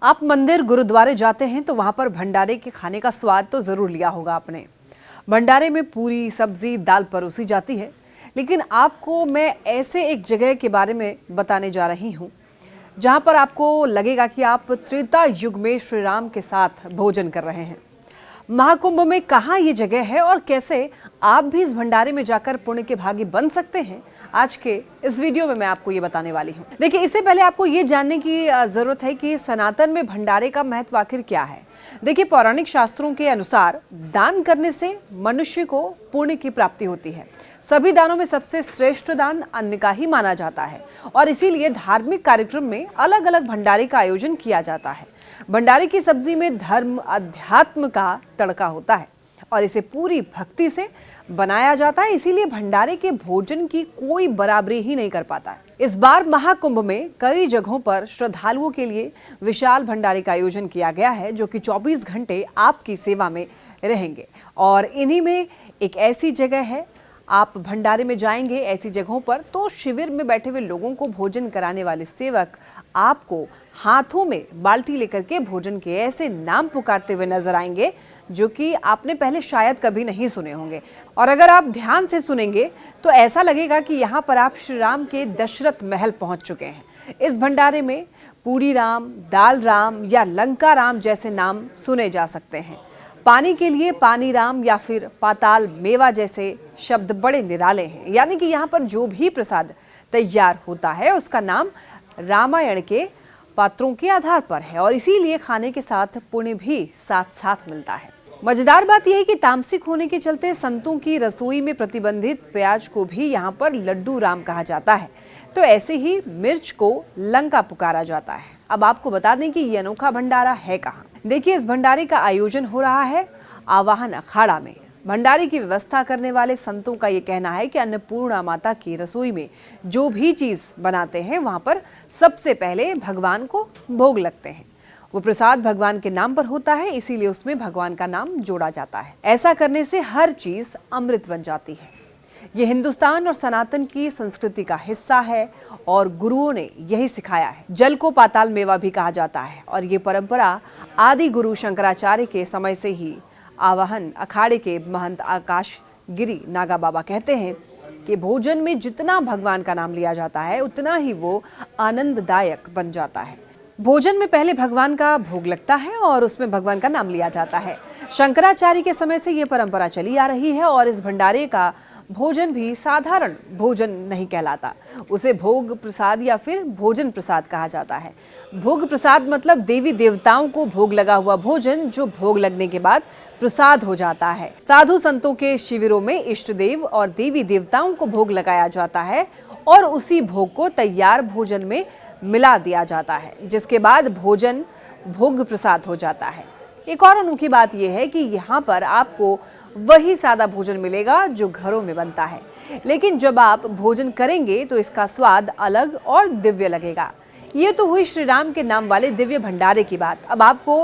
आप मंदिर गुरुद्वारे जाते हैं तो वहां पर भंडारे के खाने का स्वाद तो जरूर लिया होगा आपने। भंडारे में पूरी सब्जी दाल परोसी जाती है, लेकिन आपको मैं ऐसे एक जगह के बारे में बताने जा रही हूं जहां पर आपको लगेगा कि आप त्रेता युग में श्री राम के साथ भोजन कर रहे हैं। महाकुंभ में कहाँ ये जगह है और कैसे आप भी इस भंडारे में जाकर पुण्य के भागी बन सकते हैं, आज के इस वीडियो में मैं आपको ये बताने वाली हूँ। देखिए, इससे पहले आपको ये जानने की जरूरत है कि सनातन में भंडारे का महत्व आखिर क्या है। देखिए, पौराणिक शास्त्रों के अनुसार दान करने से मनुष्य को पुण्य की प्राप्ति होती है। सभी दानों में सबसे श्रेष्ठ दान अन्न का ही माना जाता है और इसीलिए धार्मिक कार्यक्रम में अलग अलग भंडारे का आयोजन किया जाता है। भंडारे की सब्जी में धर्म अध्यात्म का तड़का होता है और इसे पूरी भक्ति से बनाया जाता है, इसीलिए भंडारे के भोजन की कोई बराबरी ही नहीं कर पाता है। इस बार महाकुंभ में कई जगहों पर श्रद्धालुओं के लिए विशाल भंडारे का आयोजन किया गया है, जो कि 24 घंटे आपकी सेवा में रहेंगे। और इन्हीं में एक ऐसी जगह है, आप भंडारे में जाएंगे ऐसी जगहों पर तो शिविर में बैठे हुए लोगों को भोजन कराने वाले सेवक आपको हाथों में बाल्टी लेकर के भोजन के ऐसे नाम पुकारते हुए नजर आएंगे जो कि आपने पहले शायद कभी नहीं सुने होंगे। और अगर आप ध्यान से सुनेंगे तो ऐसा लगेगा कि यहाँ पर आप श्री राम के दशरथ महल पहुंच चुके हैं। इस भंडारे में पूरी राम, दाल राम या लंका राम जैसे नाम सुने जा सकते हैं। पानी के लिए पानी राम या फिर पाताल मेवा जैसे शब्द बड़े निराले हैं। यानी कि यहाँ पर जो भी प्रसाद तैयार होता है उसका नाम रामायण के पात्रों के आधार पर है और इसीलिए खाने के साथ पुण्य भी साथ साथ मिलता है। मजेदार बात यह है कि तामसिक होने के चलते संतों की रसोई में प्रतिबंधित प्याज को भी यहाँ पर लड्डू राम कहा जाता है, तो ऐसे ही मिर्च को लंका पुकारा जाता है। अब आपको बता दें कि ये अनोखा भंडारा है कहाँ। देखिए, इस भंडारे का आयोजन हो रहा है आवाहन अखाड़ा में। भंडारे की व्यवस्था करने वाले संतों का ये कहना है कि अन्नपूर्णा माता की रसोई में जो भी चीज बनाते हैं वहां पर सबसे पहले भगवान को भोग लगते हैं। वो प्रसाद भगवान के नाम पर होता है, इसीलिए उसमें भगवान का नाम जोड़ा जाता है। ऐसा करने से हर चीज अमृत बन जाती है। ये हिंदुस्तान और सनातन की संस्कृति का हिस्सा है और गुरुओं ने यही सिखाया है। जल को पाताल मेवा भी कहा जाता है और ये परंपरा आदि गुरु शंकराचार्य के समय से ही आवाहन अखाड़े के महंत आकाश गिरी नागा बाबा कहते हैं कि भोजन में जितना भगवान का नाम लिया जाता है उतना ही वो आनंददायक बन जाता है। भोजन में पहले भगवान का भोग लगता है और उसमें भगवान का नाम लिया जाता है। शंकराचार्य के समय से ये परंपरा चली आ रही है और इस भंडारे का भोजन भी साधारण भोजन नहीं कहलाता, उसे भोग प्रसाद या फिर भोजन प्रसाद कहा जाता है। भोग प्रसाद मतलब देवी देवताओं को भोग लगा हुआ भोजन जो भोग लगने के बाद प्रसाद हो जाता है। साधु संतों के शिविरों में इष्ट देव और देवी देवताओं को भोग लगाया जाता है और उसी भोग को तैयार भोजन में मिला दिया जाता है, जिसके बाद भोजन भोग प्रसाद हो जाता है। एक और अनोखी बात यह है कि यहाँ पर आपको वही सादा भोजन मिलेगा जो घरों में बनता है, लेकिन जब आप भोजन करेंगे तो इसका स्वाद अलग और दिव्य लगेगा। ये तो हुई श्री राम के नाम वाले दिव्य भंडारे की बात। अब आपको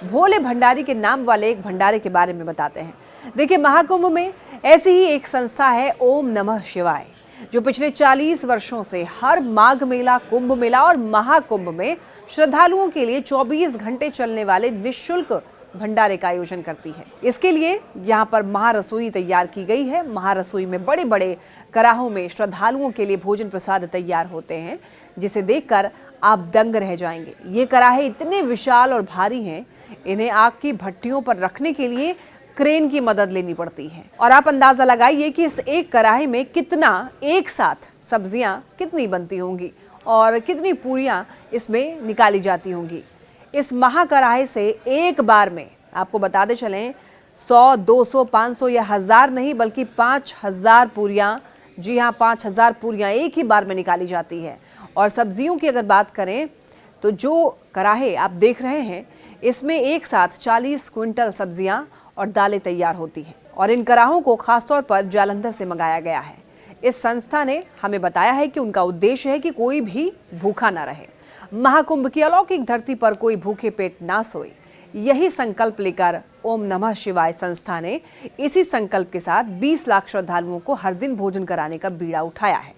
भोले भंडारी के नाम वाले एक भंडारे के बारे में बताते हैं। देखिए, महाकुंभ में ऐसी ही एक संस्था है ओम नमः शिवाय, जो पिछले 40 वर्षों से हर माघ मेला, कुंभ मेला और महाकुंभ में श्रद्धालुओं के लिए 24 घंटे चलने वाले निःशुल्क भंडारे का आयोजन करती है। इसके लिए यहाँ पर महारसोई तैयार की गई है। महारसोई में बड़े बड़े कराहों में श्रद्धालुओं के लिए भोजन प्रसाद तैयार होते हैं, जिसे देखकर आप दंग रह जाएंगे। ये कराहे इतने विशाल और भारी हैं, इन्हें आग की भट्टियों पर रखने के लिए क्रेन की मदद लेनी पड़ती है। और आप अंदाजा लगाइए कि इस एक कढ़ाई में कितना एक साथ सब्जियां कितनी बनती होंगी और कितनी पूरियां इसमें निकाली जाती होंगी। इस महाकढ़ाई से एक बार में आपको बताते चलें 100, 200, 500 या 1000 नहीं बल्कि 5000 पूरियां, जी हाँ 5000 पूरियां एक ही बार में निकाली जाती है। और सब्जियों की अगर बात करें तो जो कढ़ाई आप देख रहे हैं इसमें एक साथ 40 क्विंटल सब्जियां और दालें तैयार होती हैं और इन कराहों को खासतौर पर जालंधर से मंगाया गया है। इस संस्था ने हमें बताया है कि उनका उद्देश्य है कि कोई भी भूखा ना रहे। महाकुंभ की अलौकिक धरती पर कोई भूखे पेट ना सोए, यही संकल्प लेकर ओम नमः शिवाय संस्था ने इसी संकल्प के साथ 20 लाख श्रद्धालुओं को हर दिन भोजन कराने का बीड़ा उठाया है।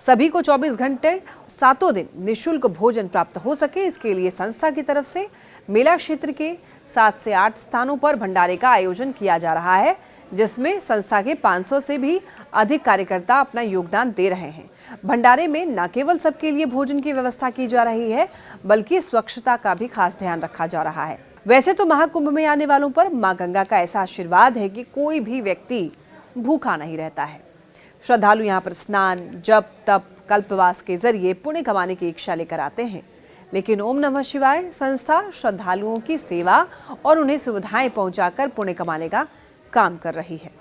सभी को 24 घंटे सातों दिन निःशुल्क भोजन प्राप्त हो सके, इसके लिए संस्था की तरफ से मेला क्षेत्र के 7 से 8 स्थानों पर भंडारे का आयोजन किया जा रहा है, जिसमें संस्था के 500 से भी अधिक कार्यकर्ता अपना योगदान दे रहे हैं। भंडारे में न केवल सबके लिए भोजन की व्यवस्था की जा रही है, बल्कि स्वच्छता का भी खास ध्यान रखा जा रहा है। वैसे तो महाकुंभ में आने वालों पर मां गंगा का ऐसा आशीर्वाद है कि कोई भी व्यक्ति भूखा नहीं रहता है। श्रद्धालु यहाँ पर स्नान, जप, तप, कल्पवास के जरिए पुण्य कमाने की इच्छा लेकर आते हैं। लेकिन ओम नमः शिवाय संस्था श्रद्धालुओं की सेवा और उन्हें सुविधाएं पहुंचाकर पुण्य कमाने का काम कर रही है।